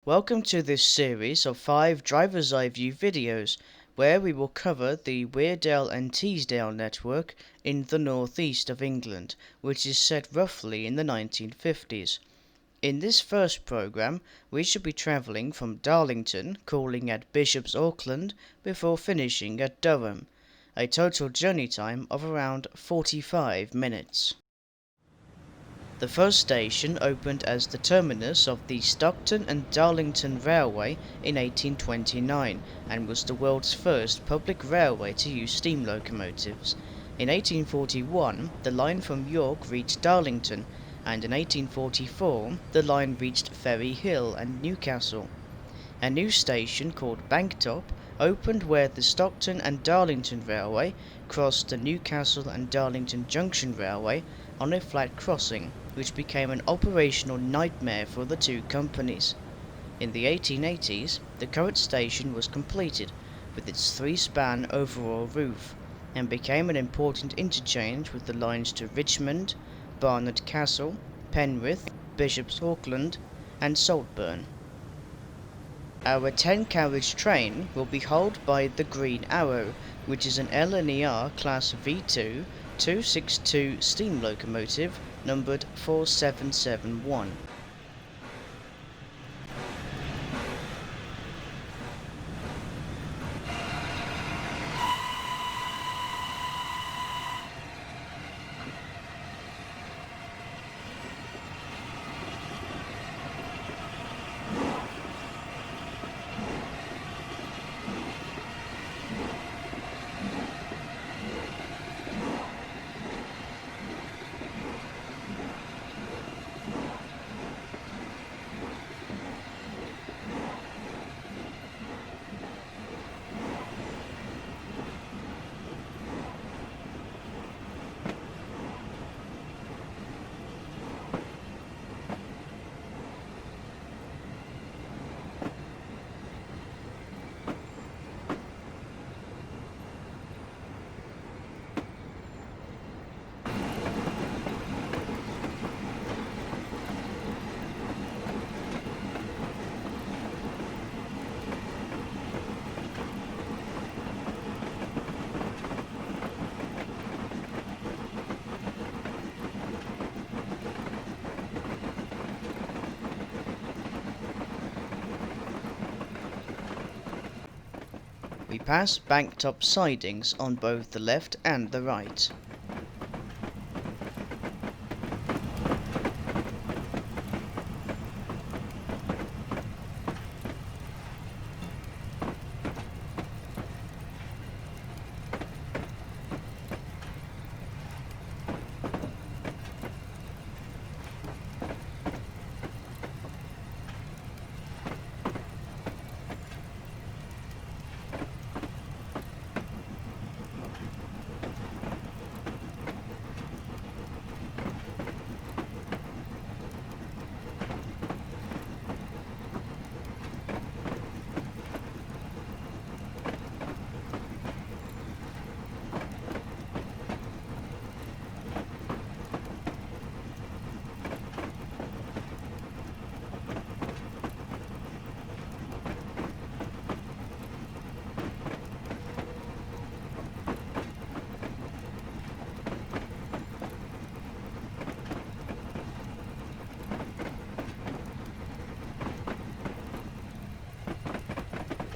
Welcome to this series of 5 driver's eye view videos, where we will cover the Weardale and Teesdale network in the northeast of England, which is set roughly in the 1950s. In this first programme, we shall be travelling from Darlington, calling at Bishops Auckland, before finishing at Durham, a total journey time of around 45 minutes. The first station opened as the terminus of the Stockton and Darlington Railway in 1829 and was the world's first public railway to use steam locomotives. In 1841, the line from York reached Darlington, and in 1844, the line reached Ferry Hill and Newcastle. A new station called Banktop opened where the Stockton and Darlington Railway crossed the Newcastle and Darlington Junction Railway on a flat crossing, which became an operational nightmare for the two companies. In the 1880s, the current station was completed with its 3-span overall roof, and became an important interchange with the lines to Richmond, Barnard Castle, Penrith, Bishops Auckland, and Saltburn. Our 10-carriage train will be hauled by the Green Arrow, which is an LNER Class V2 262 steam locomotive numbered 4771. We pass Banktop sidings on both the left and the right.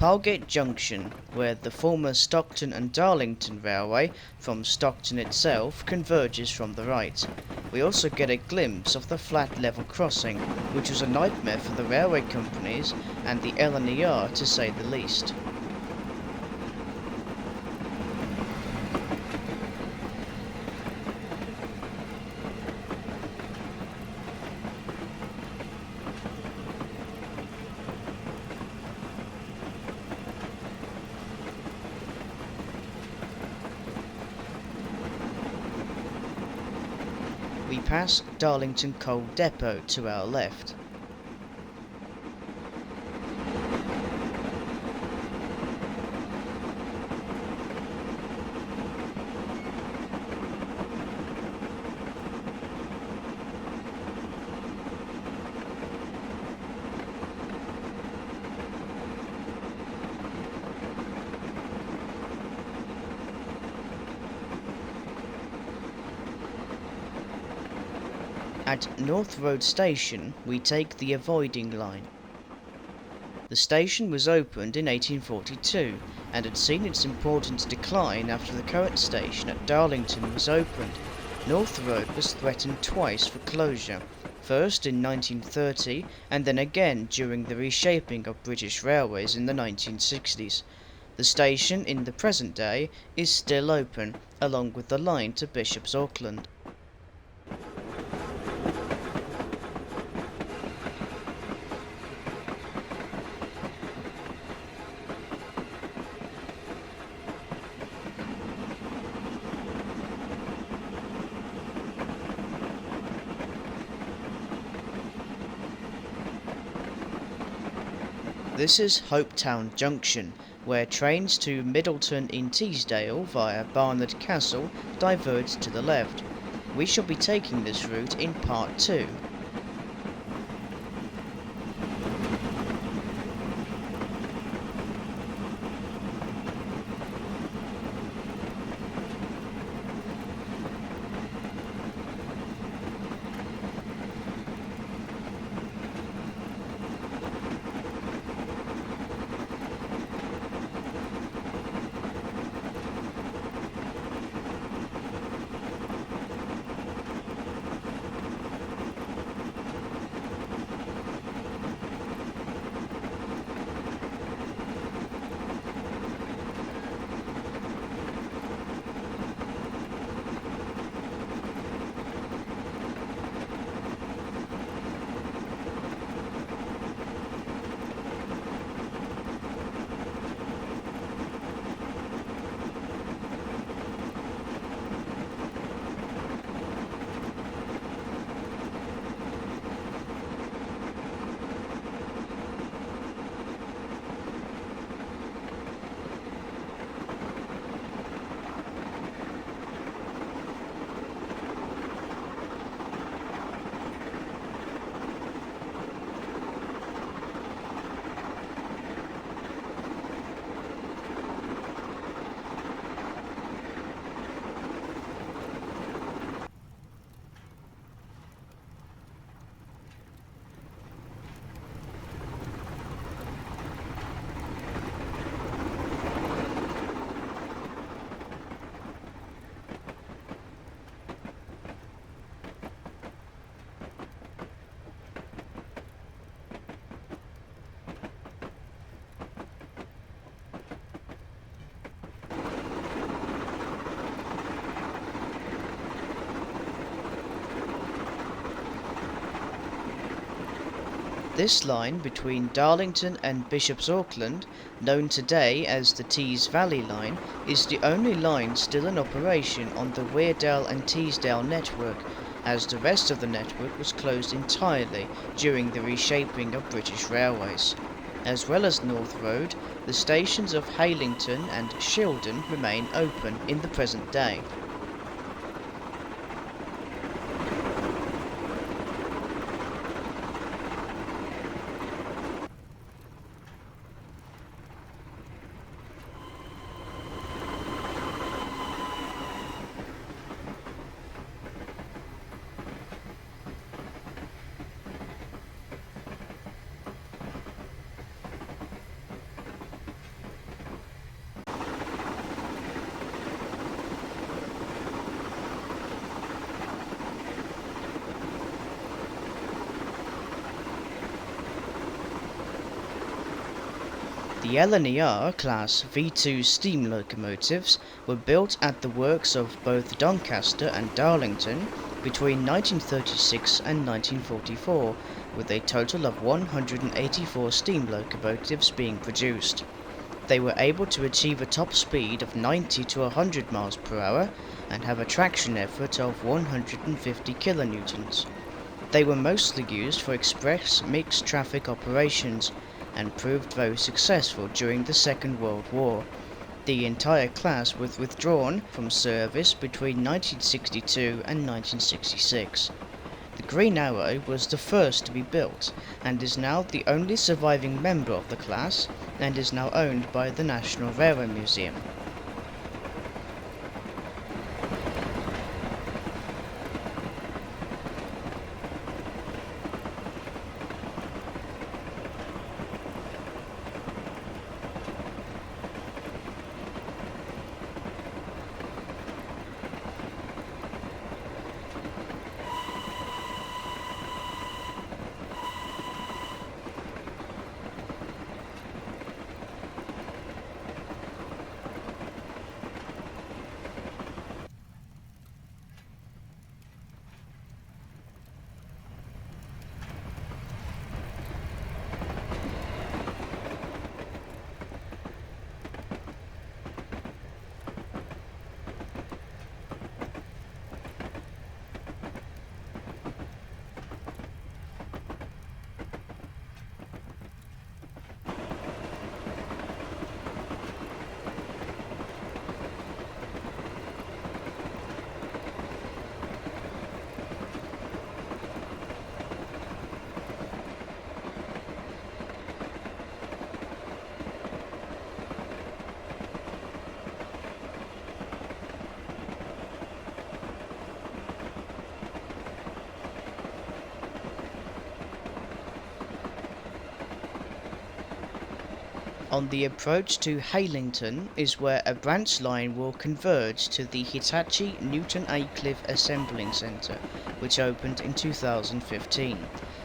Palgate Junction, where the former Stockton and Darlington Railway from Stockton itself converges from the right. We also get a glimpse of the flat level crossing, which was a nightmare for the railway companies and the LNER to say the least. We pass Darlington Coal Depot to our left. At North Road Station, we take the avoiding line. The station was opened in 1842 and had seen its importance decline after the current station at Darlington was opened. North Road was threatened twice for closure, first in 1930 and then again during the reshaping of British Railways in the 1960s. The station in the present day is still open, along with the line to Bishops Auckland. This is Hopetown Junction, where trains to Middleton in Teesdale via Barnard Castle diverge to the left. We shall be taking this route in part 2. This line between Darlington and Bishops Auckland, known today as the Tees Valley Line, is the only line still in operation on the Weardale and Teesdale network, as the rest of the network was closed entirely during the reshaping of British Railways. As well as North Road, the stations of Haylington and Shildon remain open in the present day. The LNER Class V2 steam locomotives were built at the works of both Doncaster and Darlington between 1936 and 1944, with a total of 184 steam locomotives being produced. They were able to achieve a top speed of 90 to 100 miles per hour and have a traction effort of 150 kilonewtons. They were mostly used for express mixed traffic operations and proved very successful during the Second World War. The entire class was withdrawn from service between 1962 and 1966. The Green Arrow was the first to be built and is now the only surviving member of the class and is now owned by the National Railway Museum. On the approach to Haylington is where a branch line will converge to the Hitachi Newton Aycliffe Assembling Centre, which opened in 2015.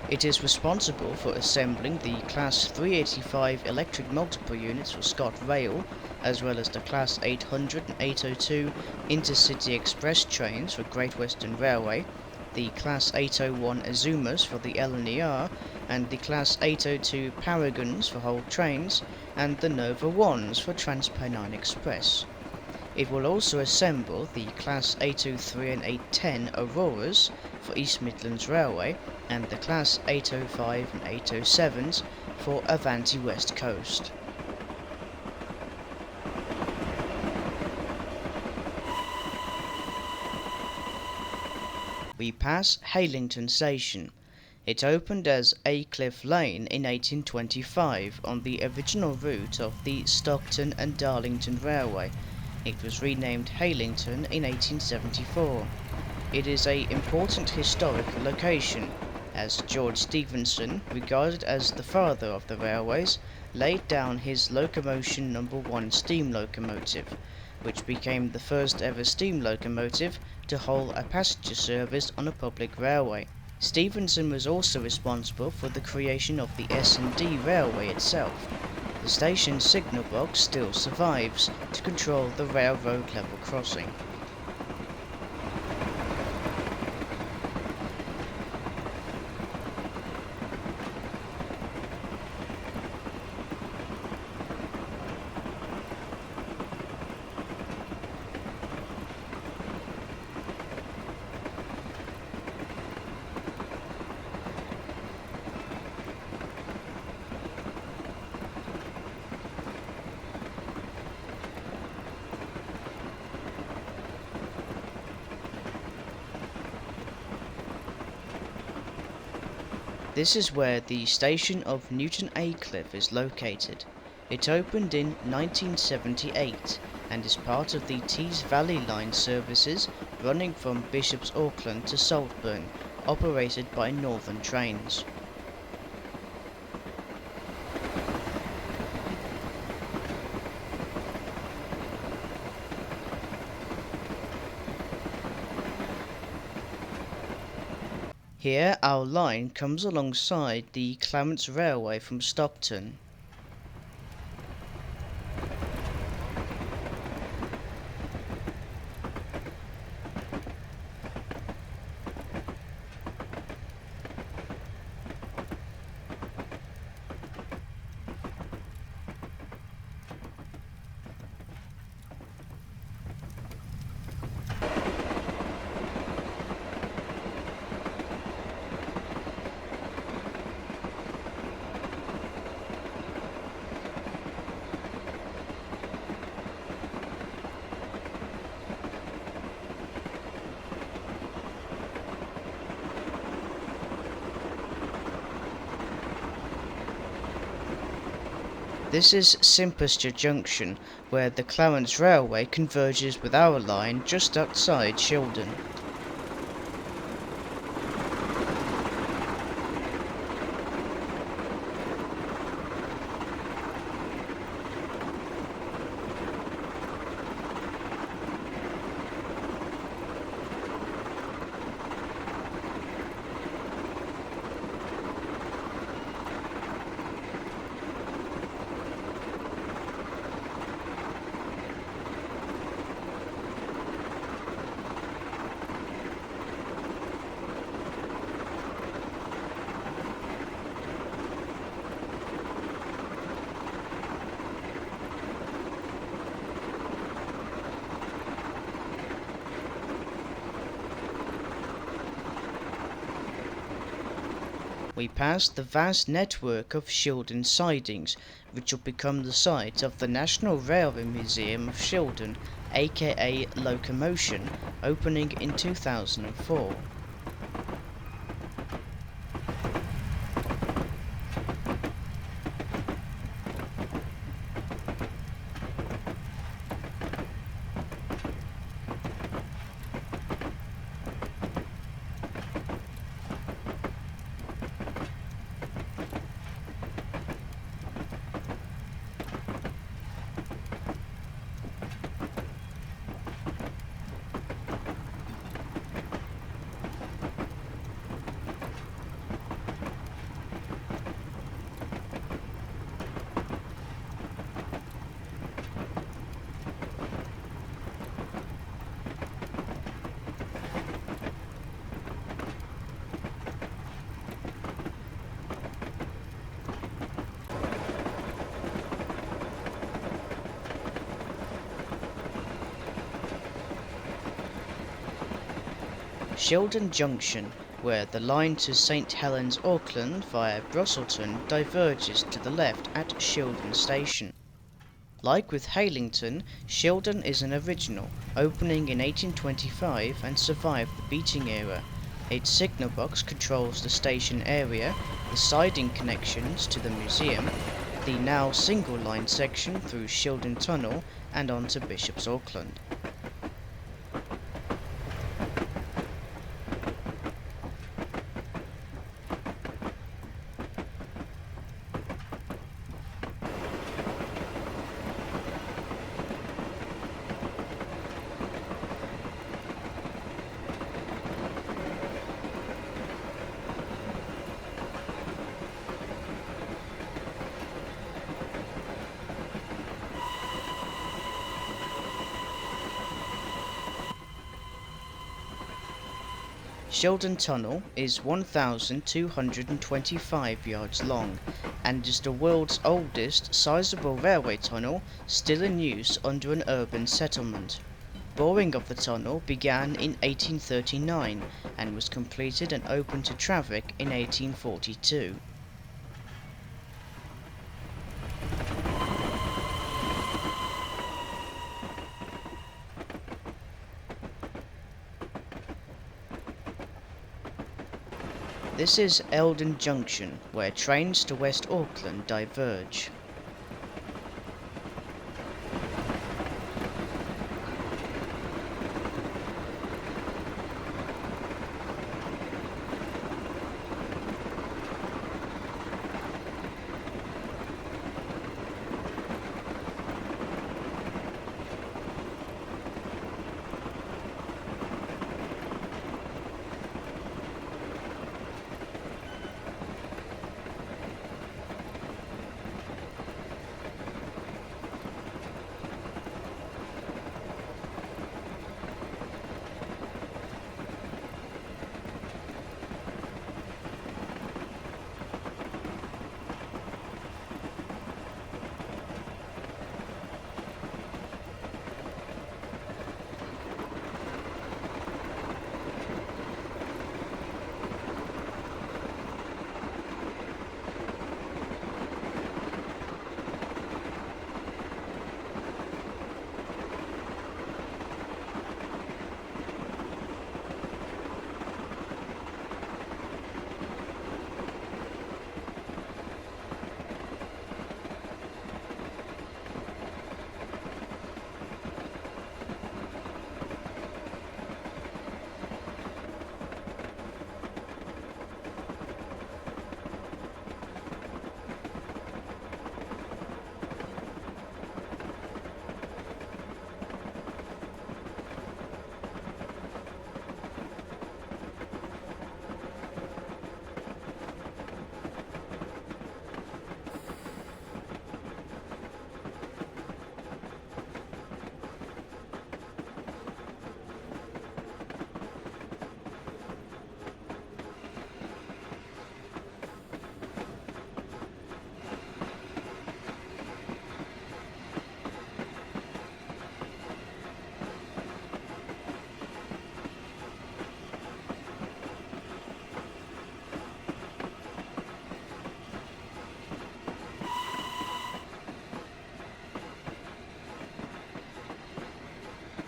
It is responsible for assembling the Class 385 electric multiple units for ScotRail, as well as the Class 800 and 802 Intercity Express trains for Great Western Railway, the Class 801 Azumas for the LNER, and the Class 802 Paragons for whole trains, and the Nova 1s for TransPennine Express. It will also assemble the Class 803 and 810 Auroras for East Midlands Railway, and the Class 805 and 807s for Avanti West Coast. We pass Haylington Station. It opened as Aycliffe Lane in 1825 on the original route of the Stockton and Darlington Railway. It was renamed Haylington in 1874. It is an important historical location, as George Stephenson, regarded as the father of the railways, laid down his Locomotion No. 1 steam locomotive, which became the first ever steam locomotive to hold a passenger service on a public railway. Stephenson was also responsible for the creation of the S&D railway itself. The station's signal box still survives to control the railroad level crossing. This is where the station of Newton Aycliffe is located. It opened in 1978 and is part of the Tees Valley Line services running from Bishops Auckland to Saltburn, operated by Northern Trains. Here our line comes alongside the Clarence Railway from Stockton. This is Cimpasture Junction, where the Clarence Railway converges with our line just outside Shildon. We pass the vast network of Shildon sidings, which will become the site of the National Railway Museum of Shildon, aka Locomotion, opening in 2004. Shildon Junction, where the line to St Helens Auckland via Brusselton diverges to the left at Shildon Station. Like with Haylington, Shildon is an original, opening in 1825 and survived the beating era. Its signal box controls the station area, the siding connections to the museum, the now single line section through Shildon Tunnel and onto Bishops Auckland. Shildon Tunnel is 1,225 yards long and is the world's oldest sizable railway tunnel still in use under an urban settlement. Boring of the tunnel began in 1839 and was completed and opened to traffic in 1842. This is Eldon Junction, where trains to West Auckland diverge.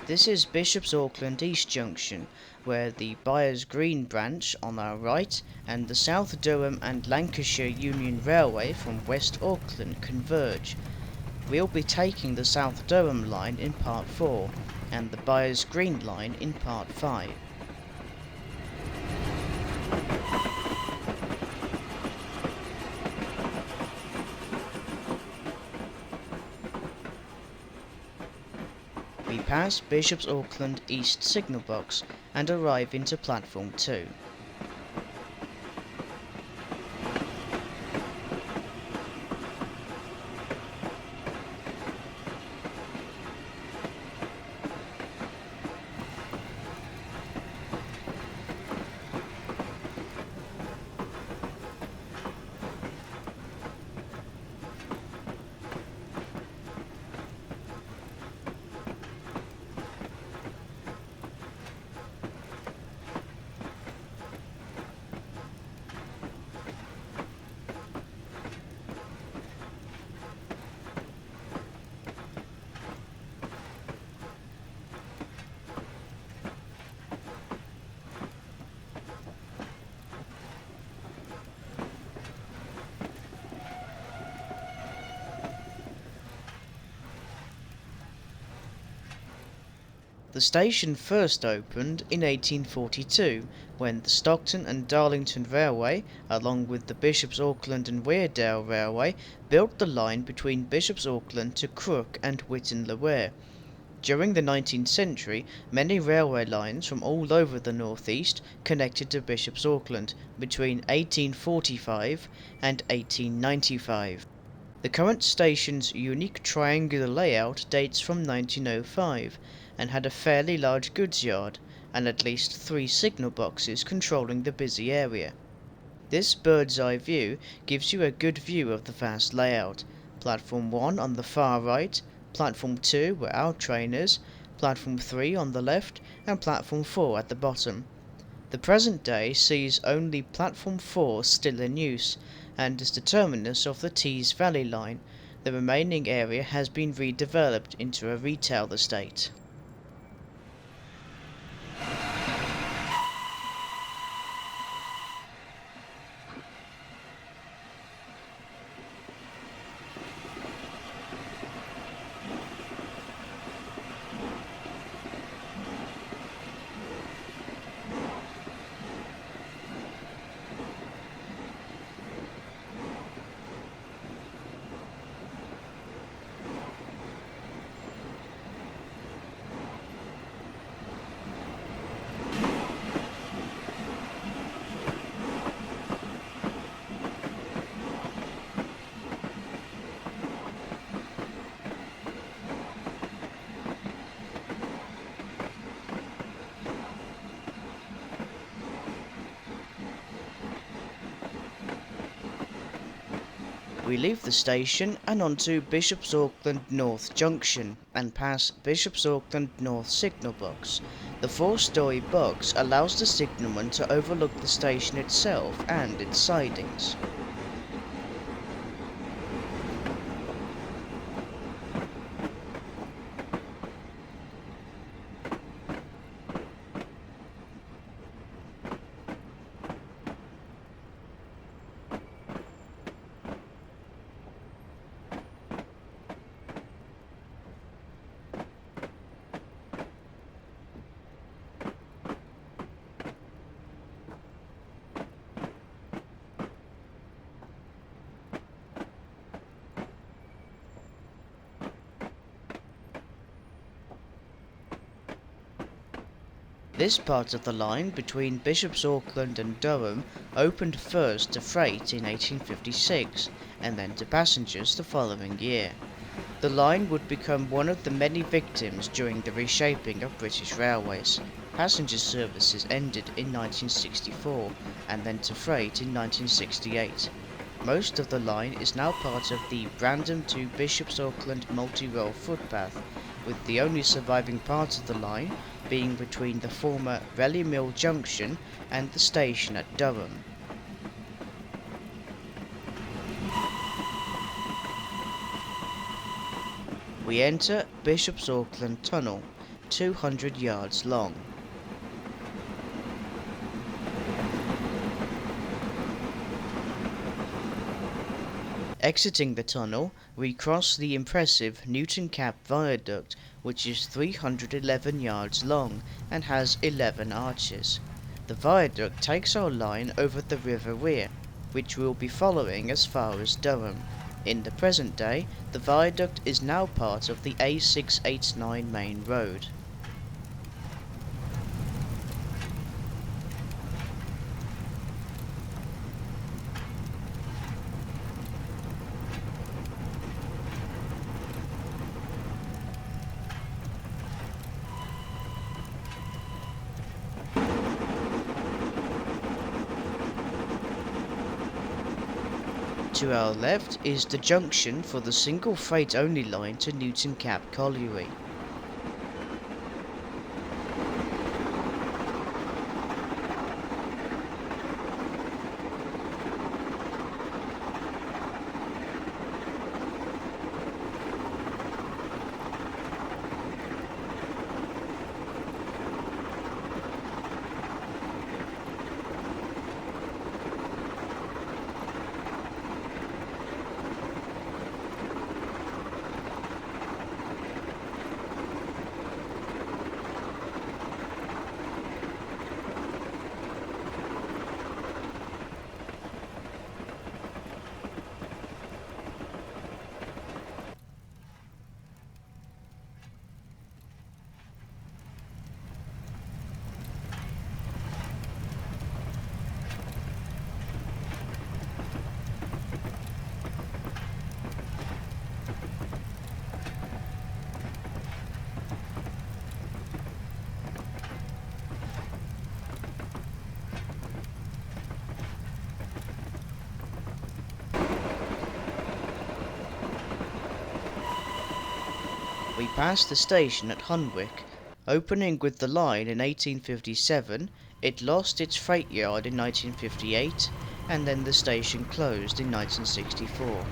This is Bishops Auckland East Junction, where the Byres Green branch on our right and the South Durham and Lancashire Union Railway from West Auckland converge. We'll be taking the South Durham line in Part 4 and the Byres Green line in Part 5. We pass Bishops Auckland East signal box and arrive into platform 2. The station first opened in 1842 when the Stockton and Darlington Railway, along with the Bishops Auckland and Weardale Railway, built the line between Bishops Auckland to Crook and Whitton-le-Wear. During the 19th century, many railway lines from all over the northeast connected to Bishops Auckland between 1845 and 1895. The current station's unique triangular layout dates from 1905 and had a fairly large goods yard and at least 3 signal boxes controlling the busy area. This bird's eye view gives you a good view of the vast layout. Platform 1 on the far right, Platform 2 where our train is, Platform 3 on the left, and Platform 4 at the bottom. The present day sees only Platform 4 still in use, and is the terminus of the Tees Valley line. The remaining area has been redeveloped into a retail estate. We leave the station and onto Bishops Auckland North Junction and pass Bishops Auckland North Signal Box. The 4-storey box allows the signalman to overlook the station itself and its sidings. This part of the line between Bishops Auckland and Durham opened first to freight in 1856 and then to passengers the following year. The line would become one of the many victims during the reshaping of British railways. Passenger services ended in 1964 and then to freight in 1968. Most of the line is now part of the Brandon to Bishops Auckland multi-rail footpath, with the only surviving part of the line being between the former Relly Mill Junction and the station at Durham. We enter Bishops Auckland Tunnel, 200 yards long. Exiting the tunnel, we cross the impressive Newton Cap Viaduct, which is 311 yards long and has 11 arches. The viaduct takes our line over the River Wear, which we'll be following as far as Durham. In the present day, the viaduct is now part of the A689 main road. To our left is the junction for the single freight only line to Newton Cap Colliery. pass the station at Hunwick. Opening with the line in 1857, it lost its freight yard in 1958, and then the station closed in 1964.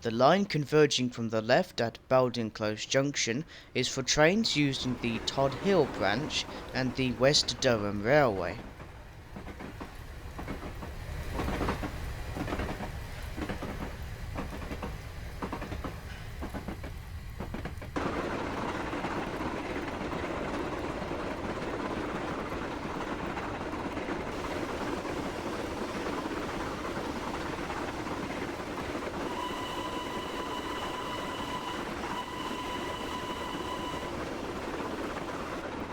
The line converging from the left at Bowden Close Junction is for trains using the Todd Hill branch and the West Durham Railway.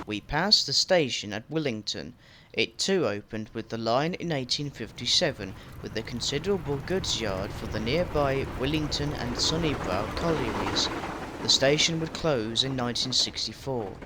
We pass the station at Willington. It too opened with the line in 1857, with a considerable goods yard for the nearby Willington and Sunnybrow collieries. The station would close in 1964.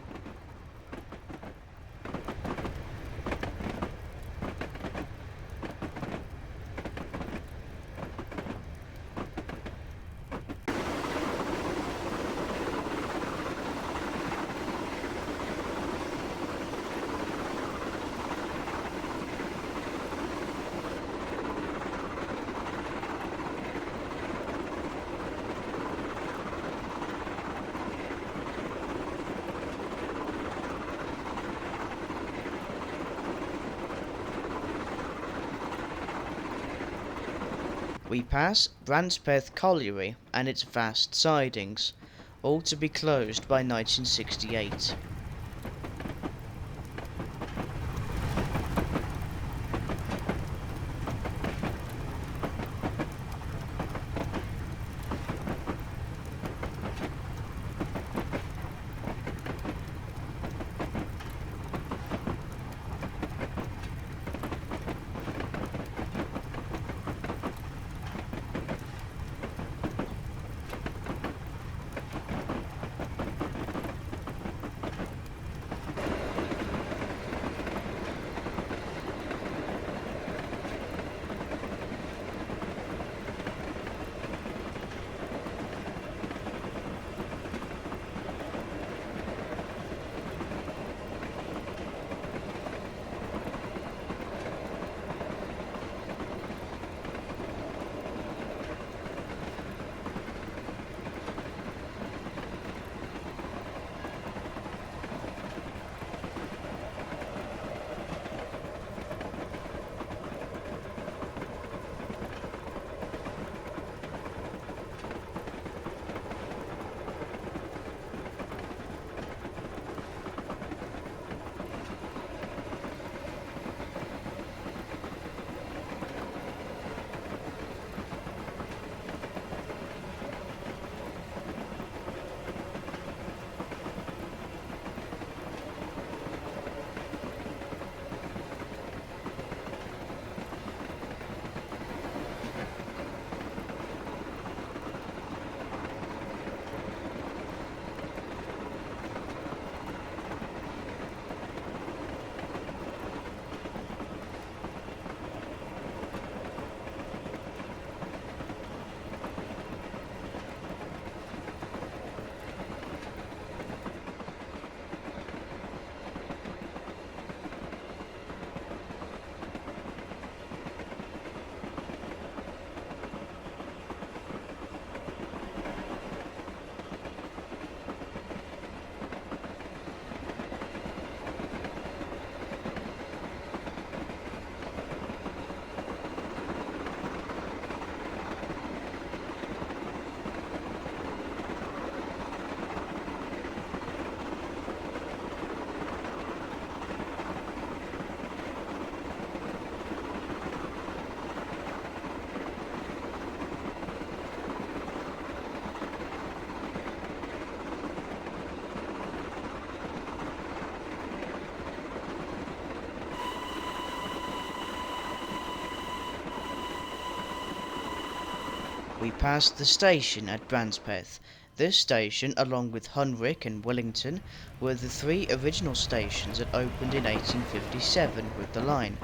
We pass Brancepeth Colliery and its vast sidings, all to be closed by 1968. We passed the station at Branspeth. This station, along with Hunwick and Wellington, were the three original stations that opened in 1857 with the line.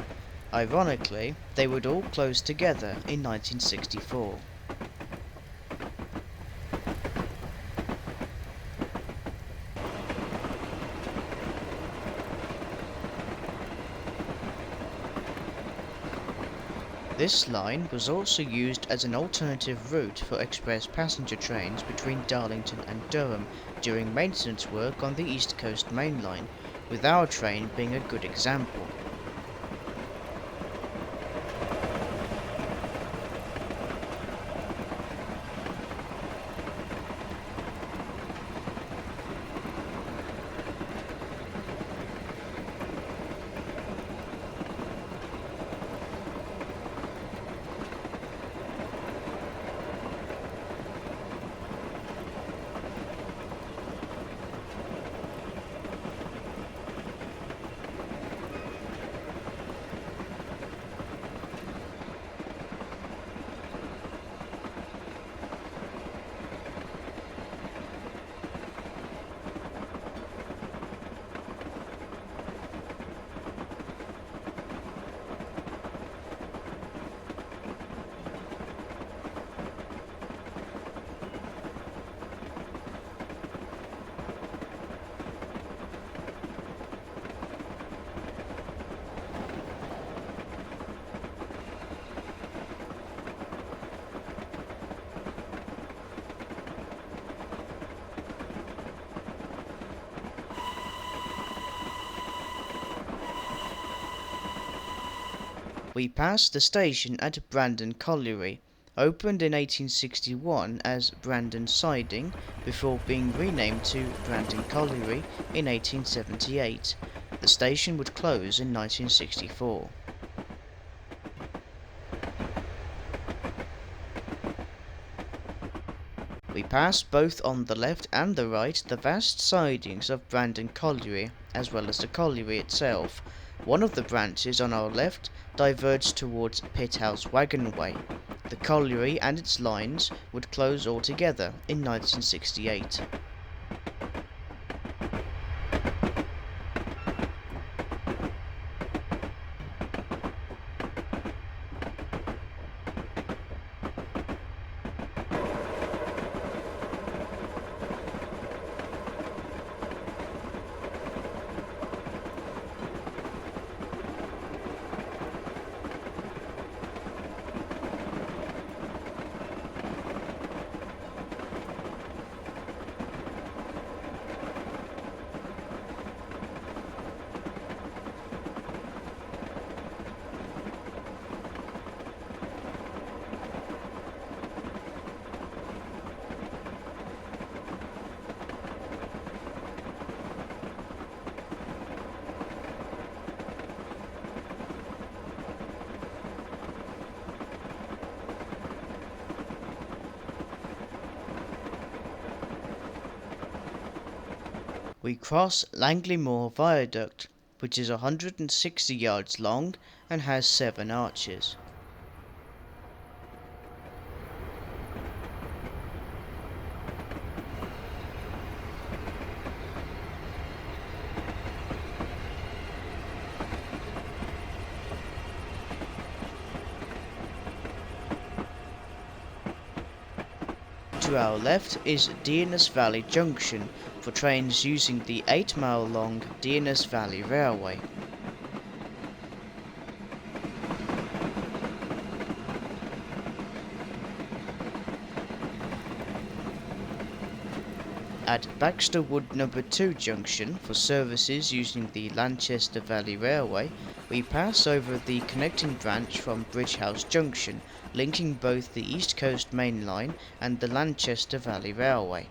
Ironically, they would all close together in 1964. This line was also used as an alternative route for express passenger trains between Darlington and Durham during maintenance work on the East Coast Main Line, with our train being a good example. We passed the station at Brandon Colliery, opened in 1861 as Brandon Siding before being renamed to Brandon Colliery in 1878. The station would close in 1964. We passed both on the left and the right the vast sidings of Brandon Colliery, as well as the colliery itself. One of the branches on our left diverged towards Pithouse Wagon Way. The colliery and its lines would close altogether in 1968. We cross Langley Moor Viaduct, which is 160 yards long and has 7 arches. To our left is Deerness Valley Junction for trains using the 8-mile-long Deerness Valley Railway. At Baxter Wood No. 2 junction for services using the Lanchester Valley Railway, we pass over the connecting branch from Bridgehouse Junction, linking both the East Coast Main Line and the Lanchester Valley Railway.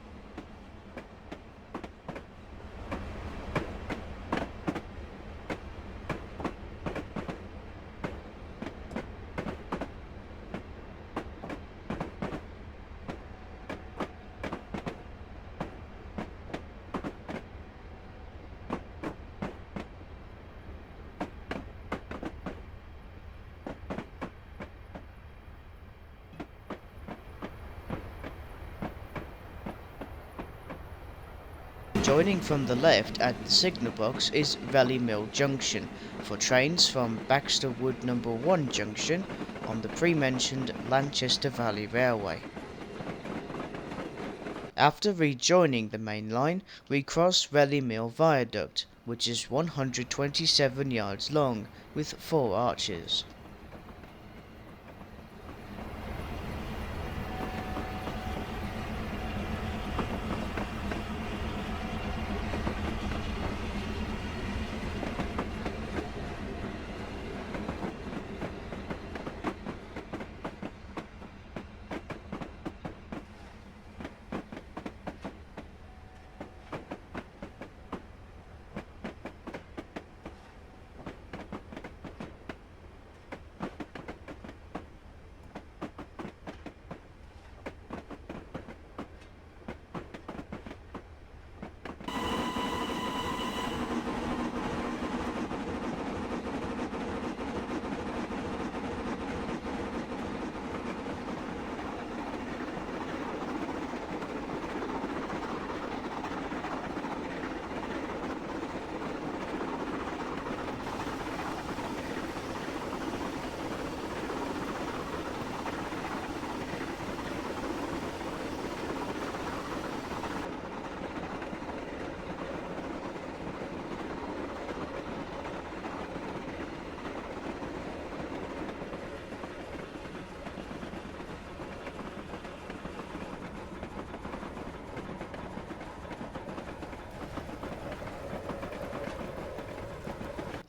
Joining from the left at the signal box is Raleigh Mill Junction for trains from Baxter Wood No. 1 junction on the pre-mentioned Lanchester Valley Railway. After rejoining the main line, we cross Raleigh Mill Viaduct, which is 127 yards long with 4 arches.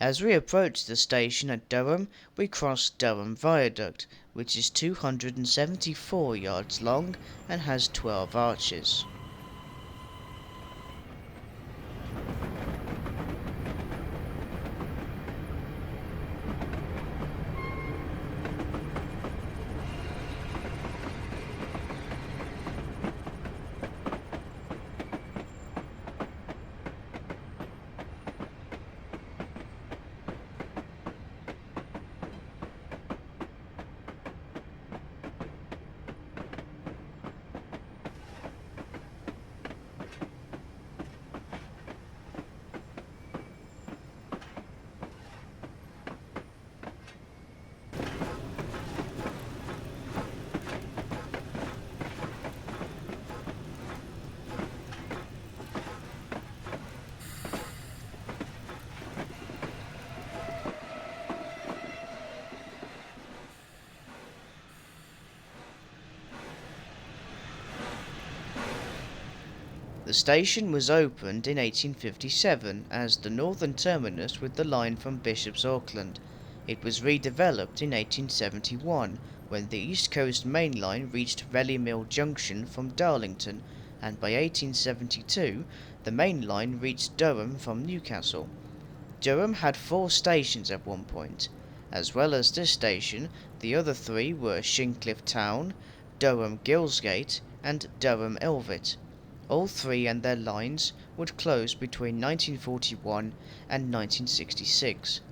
As we approach the station at Durham, we cross Durham Viaduct, which is 274 yards long and has 12 arches. The station was opened in 1857 as the northern terminus with the line from Bishops Auckland. It was redeveloped in 1871 when the East Coast Main Line reached Raleigh Mill Junction from Darlington, and by 1872 the main line reached Durham from Newcastle. Durham had 4 stations at one point. As well as this station, the other 3 were Shincliffe Town, Durham Gillsgate, and Durham Elvit. All 3 and their lines would close between 1941 and 1966.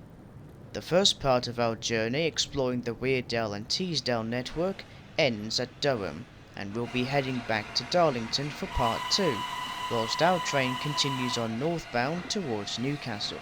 The first part of our journey exploring the Weardale and Teesdale network ends at Durham, and we'll be heading back to Darlington for part 2, whilst our train continues on northbound towards Newcastle.